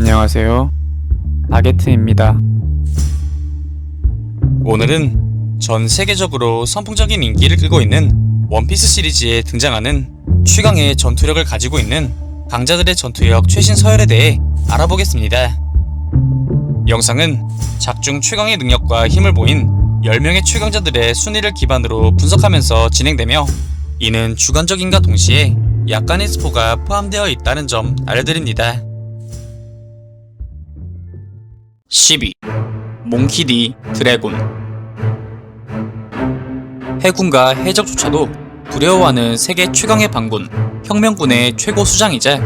안녕하세요. 바게트입니다. 오늘은 전 세계적으로 선풍적인 인기를 끌고 있는 원피스 시리즈에 등장하는 최강의 전투력을 가지고 있는 강자들의 전투력 최신 서열에 대해 알아보겠습니다. 영상은 작중 최강의 능력과 힘을 보인 10명의 최강자들의 순위를 기반으로 분석하면서 진행되며, 이는 주관적인과 동시에 약간의 스포가 포함되어 있다는 점 알려드립니다. 12. 몽키디 드래곤. 해군과 해적조차도 두려워하는 세계 최강의 반군, 혁명군의 최고 수장이자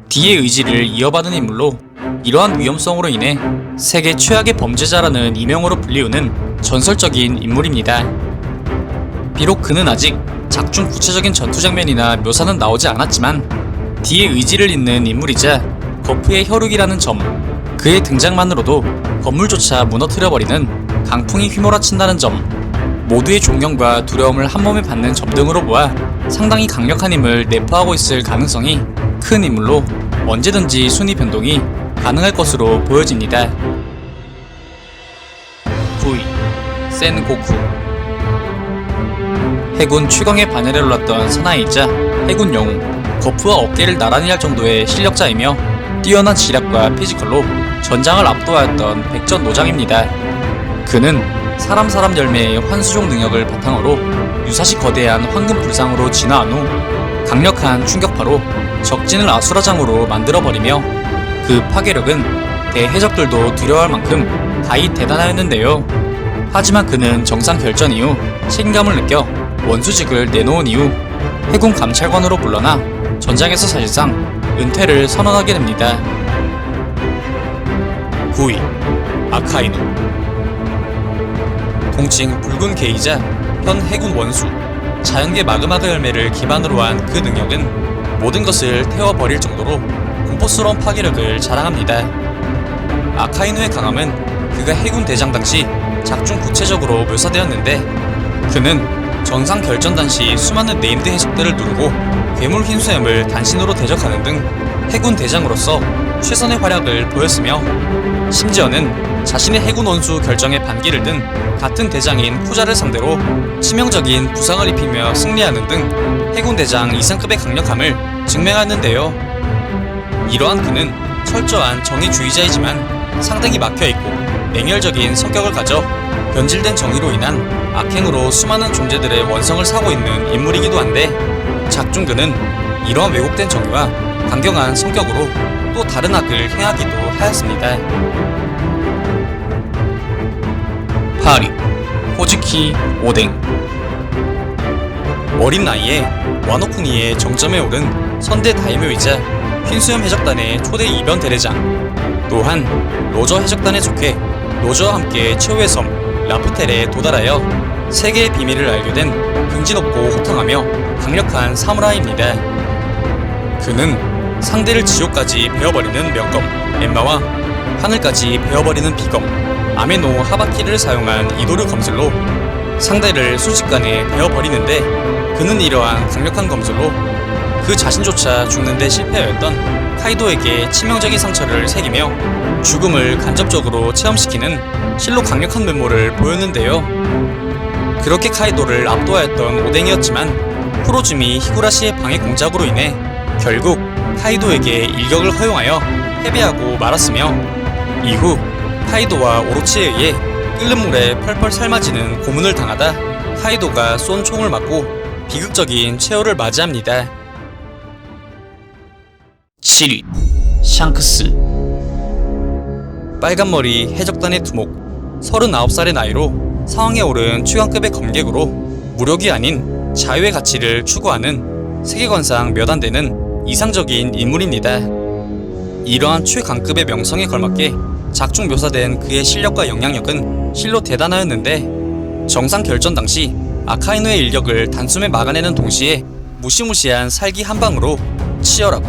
D의 의지를 이어받은 인물로, 이러한 위험성으로 인해 세계 최악의 범죄자라는 이명으로 불리우는 전설적인 인물입니다. 비록 그는 아직 작중 구체적인 전투 장면이나 묘사는 나오지 않았지만 D의 의지를 잇는 인물이자 거프의 혈육이라는 점, 그의 등장만으로도 건물조차 무너뜨려버리는 강풍이 휘몰아친다는 점, 모두의 존경과 두려움을 한몸에 받는 점 등으로 보아 상당히 강력한 힘을 내포하고 있을 가능성이 큰 인물로 언제든지 순위 변동이 가능할 것으로 보여집니다. 9위. 센고쿠. 해군 최강의 반열에 올랐던 사나이이자 해군 영웅, 거프와 어깨를 나란히 할 정도의 실력자이며 뛰어난 지략과 피지컬로 전장을 압도하였던 백전노장입니다. 그는 사람 열매의 환수종 능력을 바탕으로 유사시 거대한 황금 불상으로 진화한 후 강력한 충격파로 적진을 아수라장으로 만들어버리며, 그 파괴력은 대해적들도 두려워할 만큼 가히 대단하였는데요. 하지만 그는 정상 결전 이후 책임감을 느껴 원수직을 내놓은 이후 해군 감찰관으로 물러나 전장에서 사실상 은퇴를 선언하게 됩니다. 9위. 아카이누. 통칭 붉은 개이자 현 해군 원수, 자연계 마그마가 열매를 기반으로 한 그 능력은 모든 것을 태워버릴 정도로 공포스러운 파괴력을 자랑합니다. 아카이누의 강함은 그가 해군 대장 당시 작중 구체적으로 묘사되었는데, 그는 전상 결전 당시 수많은 네임드 해적들을 누르고 괴물 흰수염을 단신으로 대적하는 등 해군 대장으로서 최선의 활약을 보였으며, 심지어는 자신의 해군 원수 결정에 반기를 든 같은 대장인 후자를 상대로 치명적인 부상을 입히며 승리하는 등 해군 대장 이상급의 강력함을 증명하는데요. 이러한 그는 철저한 정의주의자이지만 상당히 막혀있고 맹렬적인 성격을 가져 변질된 정의로 인한 악행으로 수많은 존재들의 원성을 사고 있는 인물이기도 한데, 작중 그는 이러한 왜곡된 정의와 강경한 성격으로 또 다른 악을 행하기도 하였습니다. 8위. 호즈키 오뎅. 어린 나이에 와노쿠니의 정점에 오른 선대 다이묘이자 흰수염 해적단의 초대 이변 대대장, 또한 로저 해적단의 조회 로저와 함께 최후의 섬 라프텔에 도달하여 세계의 비밀을 알게 된 긍지 높고 호탕하며 강력한 사무라이입니다. 그는 상대를 지옥까지 베어버리는 명검 엠마와 하늘까지 베어버리는 비검 아메노 하바키를 사용한 이도류 검술로 상대를 순식간에 베어버리는데, 그는 이러한 강력한 검술로 그 자신조차 죽는데 실패하였던 카이도에게 치명적인 상처를 새기며 죽음을 간접적으로 체험시키는 실로 강력한 면모를 보였는데요. 그렇게 카이도를 압도하였던 오뎅이었지만 쿠로즈미 히구라시의 방해 공작으로 인해 결국 카이도에게 일격을 허용하여 패배하고 말았으며, 이후 카이도와 오로치에 의해 끓는 물에 펄펄 삶아지는 고문을 당하다 카이도가 쏜 총을 맞고 비극적인 최후를 맞이합니다. 7위. 샹크스. 빨간머리 해적단의 두목, 39살의 나이로 상황에 오른 최강급의 검객으로 무력이 아닌 자유의 가치를 추구하는 세계관상 몇 안 되는 이상적인 인물입니다. 이러한 최강급의 명성에 걸맞게 작중 묘사된 그의 실력과 영향력은 실로 대단하였는데, 정상 결전 당시 아카이누의 일격을 단숨에 막아내는 동시에 무시무시한 살기 한 방으로 치열하고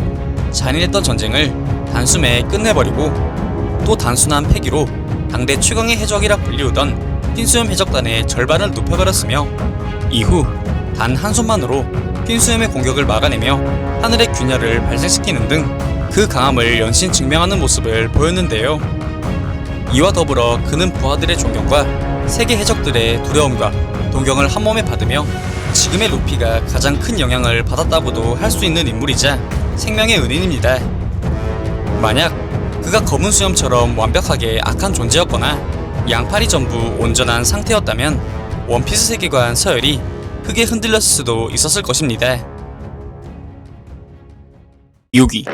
잔인했던 전쟁을 단숨에 끝내버리고, 또 단순한 패기로 당대 최강의 해적이라 불리우던 흰수염 해적단의 절반을 눕혀버렸으며, 이후 단 한 손만으로 흰수염의 공격을 막아내며 하늘의 균열을 발생시키는 등 그 강함을 연신 증명하는 모습을 보였는데요. 이와 더불어 그는 부하들의 존경과 세계 해적들의 두려움과 동경을 한몸에 받으며 지금의 루피가 가장 큰 영향을 받았다고도 할 수 있는 인물이자 생명의 은인입니다. 만약 그가 검은 수염처럼 완벽하게 악한 존재였거나 양팔이 전부 온전한 상태였다면 원피스 세계관 서열이 크게 흔들렸을 수도 있었을 것입니다. 6위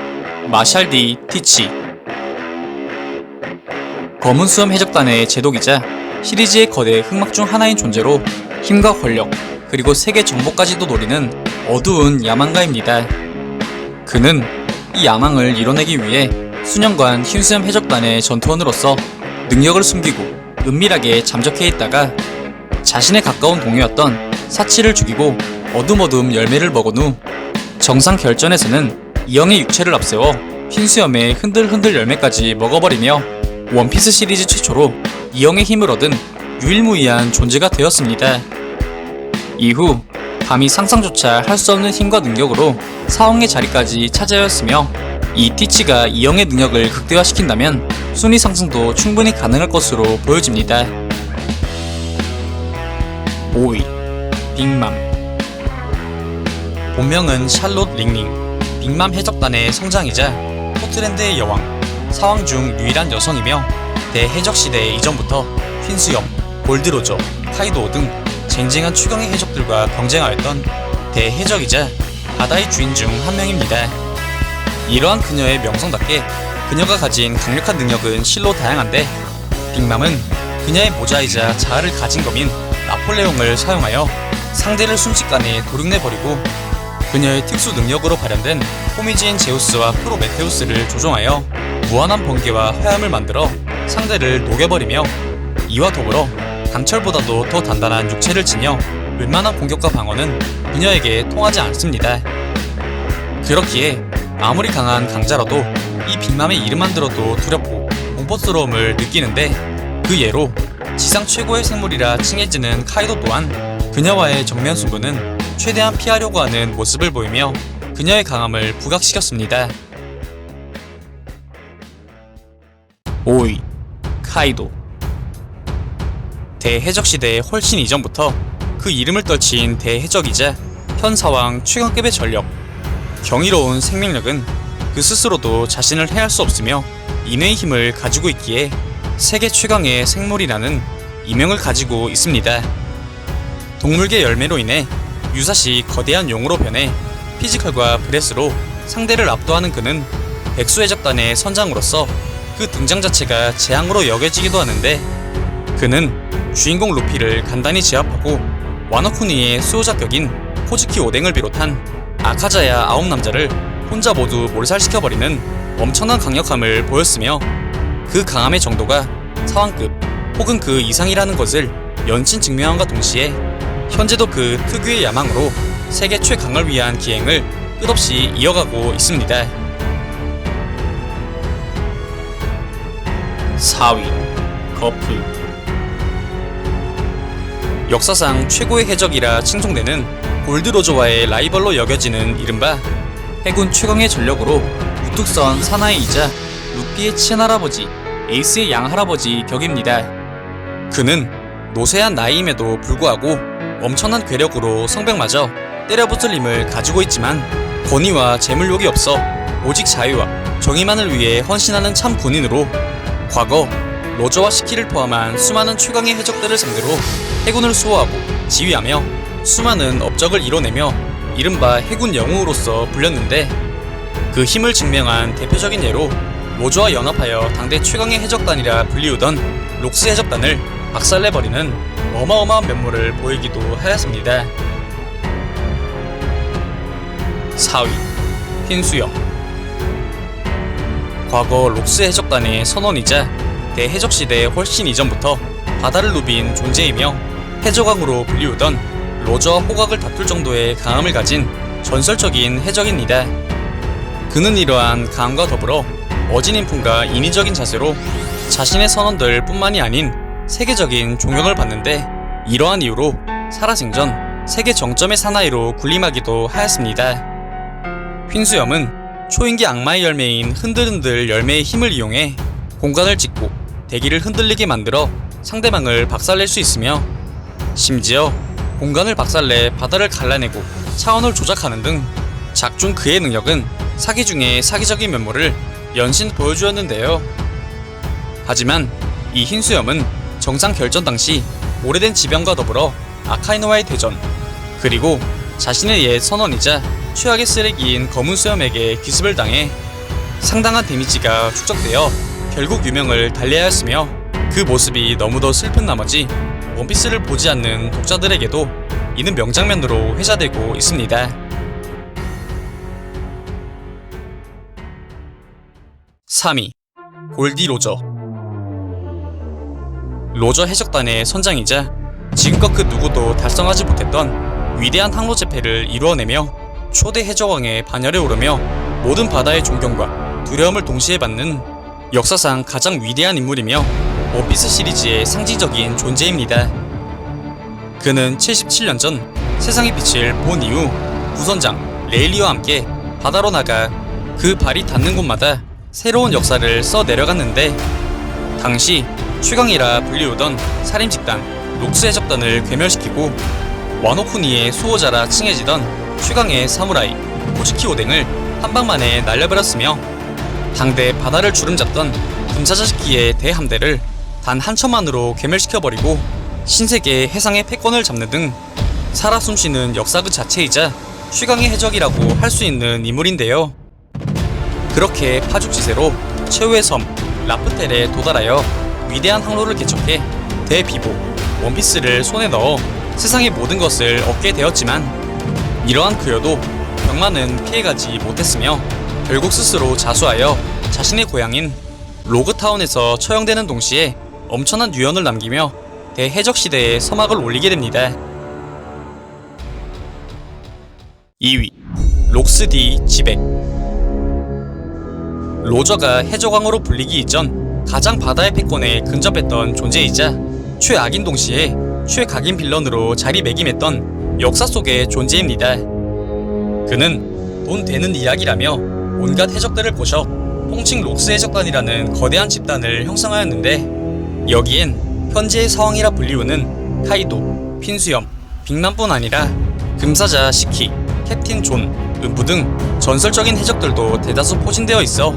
마샬 D. 티치. 검은 수염 해적단의 제독이자 시리즈의 거대 흑막 중 하나인 존재로 힘과 권력 그리고 세계 정복까지도 노리는 어두운 야망가입니다. 그는 이 야망을 이뤄내기 위해 수년간 흰수염 해적단의 전투원으로서 능력을 숨기고 은밀하게 잠적해 있다가 자신의 가까운 동료였던 사치를 죽이고 어둠어둠 열매를 먹은 후 정상 결전에서는 이영의 육체를 앞세워 흰수염의 흔들흔들 열매까지 먹어버리며 원피스 시리즈 최초로 이영의 힘을 얻은 유일무이한 존재가 되었습니다. 이후 감히 상상조차 할 수 없는 힘과 능력으로 사왕의 자리까지 차지하였으며 이 티치가 이영의 능력을 극대화시킨다면 순위 상승도 충분히 가능할 것으로 보여집니다. 5위 빅맘. 본명은 샬롯 링링, 빅맘 해적단의 성장이자 포트랜드의 여왕, 사왕 중 유일한 여성이며 대해적시대 이전부터 흰수염, 골드로저, 카이도우 등 쟁쟁한 최강의 해적들과 경쟁하였던 대해적이자 바다의 주인 중 한 명입니다. 이러한 그녀의 명성답게 그녀가 가진 강력한 능력은 실로 다양한데 빅맘은 그녀의 모자이자 자아를 가진 검인 나폴레옹을 사용하여 상대를 순식간에 도륙내버리고 그녀의 특수 능력으로 발현된 호미지인 제우스와 프로메테우스를 조종하여 무한한 번개와 화염을 만들어 상대를 녹여버리며 이와 더불어 강철보다도 더 단단한 육체를 지녀 웬만한 공격과 방어는 그녀에게 통하지 않습니다. 그렇기에 아무리 강한 강자라도 이 빅맘의 이름만 들어도 두렵고 공포스러움을 느끼는데 그 예로 지상 최고의 생물이라 칭해지는 카이도 또한 그녀와의 정면 승부는 최대한 피하려고 하는 모습을 보이며 그녀의 강함을 부각시켰습니다. 5위 카이도. 대해적시대의 훨씬 이전부터 그 이름을 떨친 대해적이자 현 사왕 최강급의 전력, 경이로운 생명력은 그 스스로도 자신을 해할 수 없으며 인외의 힘을 가지고 있기에 세계 최강의 생물이라는 이명을 가지고 있습니다. 동물계 열매로 인해 유사시 거대한 용으로 변해 피지컬과 브레스로 상대를 압도하는 그는 백수해적단의 선장으로서 그 등장 자체가 재앙으로 여겨지기도 하는데 그는 주인공 루피를 간단히 제압하고 와노쿠니의 수호자 격인 코즈키 오뎅을 비롯한 아카자야 9남자를 혼자 모두 몰살시켜버리는 엄청난 강력함을 보였으며 그 강함의 정도가 사왕급 혹은 그 이상이라는 것을 연신 증명함과 동시에 현재도 그 특유의 야망으로 세계 최강을 위한 기행을 끝없이 이어가고 있습니다. 4위 거프. 역사상 최고의 해적이라 칭송되는 골드로저와의 라이벌로 여겨지는 이른바 해군 최강의 전력으로 우뚝선 사나이이자 루피의 친할아버지 에이스의 양할아버지 격입니다. 그는 노쇠한 나이임에도 불구하고 엄청난 괴력으로 성벽마저 때려붙을 힘을 가지고 있지만 권위와 재물욕이 없어 오직 자유와 정의만을 위해 헌신하는 참 군인으로 과거 로저와 시키를 포함한 수많은 최강의 해적들을 상대로 해군을 수호하고 지휘하며 수많은 업적을 이뤄내며 이른바 해군 영웅으로서 불렸는데 그 힘을 증명한 대표적인 예로 로저와 연합하여 당대 최강의 해적단이라 불리우던 록스 해적단을 박살내버리는 어마어마한 면모를 보이기도 하였습니다. 4위 흰수염. 과거 록스 해적단의 선원이자 대해적시대 훨씬 이전부터 바다를 누빈 존재이며 해적왕으로 불리우던 로저와 호각을 다툴 정도의 강함을 가진 전설적인 해적입니다. 그는 이러한 강함과 더불어 어진 인품과 인위적인 자세로 자신의 선원들 뿐만이 아닌 세계적인 존경을 받는데 이러한 이유로 살아생전 세계 정점의 사나이로 군림하기도 하였습니다. 흰수염은 초인기 악마의 열매인 흔들흔들 열매의 힘을 이용해 공간을 찍고 대기를 흔들리게 만들어 상대방을 박살낼 수 있으며, 심지어 공간을 박살내 바다를 갈라내고 차원을 조작하는 등 작중 그의 능력은 사기 중에 사기적인 면모를 연신 보여주었는데요. 하지만 이 흰수염은 정상 결전 당시 오래된 지병과 더불어 아카이노와의 대전, 그리고 자신의 옛 선원이자 최악의 쓰레기인 검은 수염에게 기습을 당해 상당한 데미지가 축적되어 결국 유명을 달리해야 했으며, 그 모습이 너무도 슬픈 나머지 원피스를 보지 않는 독자들에게도 이는 명장면으로 회자되고 있습니다. 3위, 골디 로저. 로저 해적단의 선장이자 지금껏 그 누구도 달성하지 못했던 위대한 항로 재패를 이루어내며 초대 해적왕의 반열에 오르며 모든 바다의 존경과 두려움을 동시에 받는 역사상 가장 위대한 인물이며 원피스 시리즈의 상징적인 존재입니다. 그는 77년 전 세상의 빛을 본 이후 부선장 레일리와 함께 바다로 나가 그 발이 닿는 곳마다 새로운 역사를 써내려갔는데, 당시 최강이라 불리우던 살인집단 록스 해적단을 괴멸시키고 와노쿠니의 수호자라 칭해지던 최강의 사무라이 코즈키 오뎅을 한방만에 날려버렸으며, 당대 바다를 주름잡던 금사자시키의 대함대를 단 한 첨만으로 괴멸시켜버리고 신세계 해상의 패권을 잡는 등 살아 숨쉬는 역사 그 자체이자 최강의 해적이라고 할 수 있는 인물인데요. 그렇게 파죽지세로 최후의 섬 라프텔에 도달하여 위대한 항로를 개척해 대비보 원피스를 손에 넣어 세상의 모든 것을 얻게 되었지만, 이러한 그여도 병마는 피해가지 못했으며 결국 스스로 자수하여 자신의 고향인 로그타운에서 처형되는 동시에 엄청난 유언을 남기며 대해적 시대에 서막을 올리게 됩니다. 2위, 록스디 지백. 로저가 해적왕으로 불리기 이전 가장 바다의 패권에 근접했던 존재이자 최악인 동시에 최각인 빌런으로 자리매김했던 역사 속의 존재입니다. 그는 돈 되는 이야기라며 온갖 해적들을 꼬셔 홍칭 록스 해적단이라는 거대한 집단을 형성하였는데, 여기엔 현재의 서왕이라 불리우는 카이도, 흰수염, 빅만뿐 아니라 금사자 시키, 캡틴 존, 은부 등 전설적인 해적들도 대다수 포진되어 있어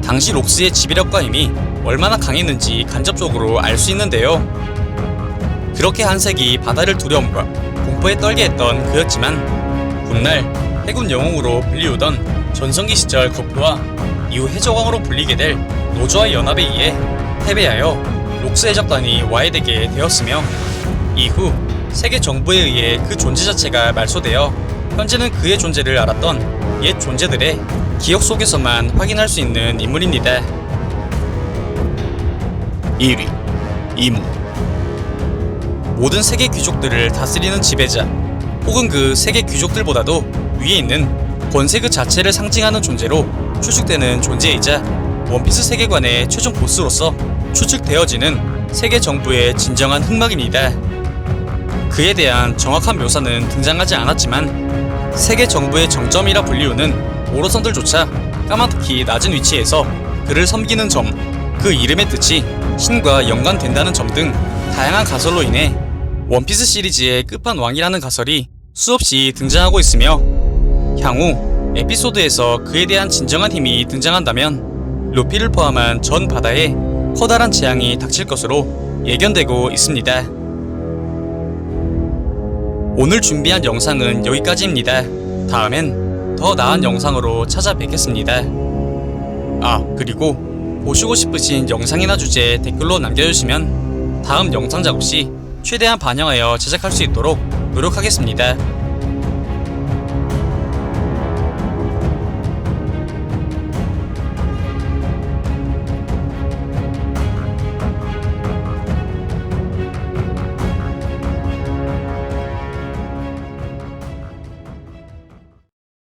당시 록스의 지배력과 힘이 얼마나 강했는지 간접적으로 알 수 있는데요. 그렇게 한 세기 바다를 두려움과 공포에 떨게 했던 그였지만, 훗날 해군 영웅으로 불리우던 전성기 시절 거프와 이후 해적왕으로 불리게 될 로저와의 연합에 의해 패배하여 록스 해적단이 와해되게 되었으며, 이후 세계 정부에 의해 그 존재 자체가 말소되어 현재는 그의 존재를 알았던 옛 존재들의 기억 속에서만 확인할 수 있는 인물입니다. 1위, 이무. 모든 세계 귀족들을 다스리는 지배자, 혹은 그 세계 귀족들보다도 위에 있는 권세 그 자체를 상징하는 존재로 추측되는 존재이자 원피스 세계관의 최종 보스로서 추측되어지는 세계 정부의 진정한 흑막입니다. 그에 대한 정확한 묘사는 등장하지 않았지만, 세계 정부의 정점이라 불리우는 오로선들조차 까마득히 낮은 위치에서 그를 섬기는 점, 그 이름의 뜻이 신과 연관된다는 점 등 다양한 가설로 인해 원피스 시리즈의 끝판왕이라는 가설이 수없이 등장하고 있으며, 향후 에피소드에서 그에 대한 진정한 힘이 등장한다면 루피를 포함한 전 바다에 커다란 재앙이 닥칠 것으로 예견되고 있습니다. 오늘 준비한 영상은 여기까지입니다. 다음엔 더 나은 영상으로 찾아뵙겠습니다. 그리고 보시고 싶으신 영상이나 주제 댓글로 남겨주시면 다음 영상 작업 시 최대한 반영하여 제작할 수 있도록 노력하겠습니다.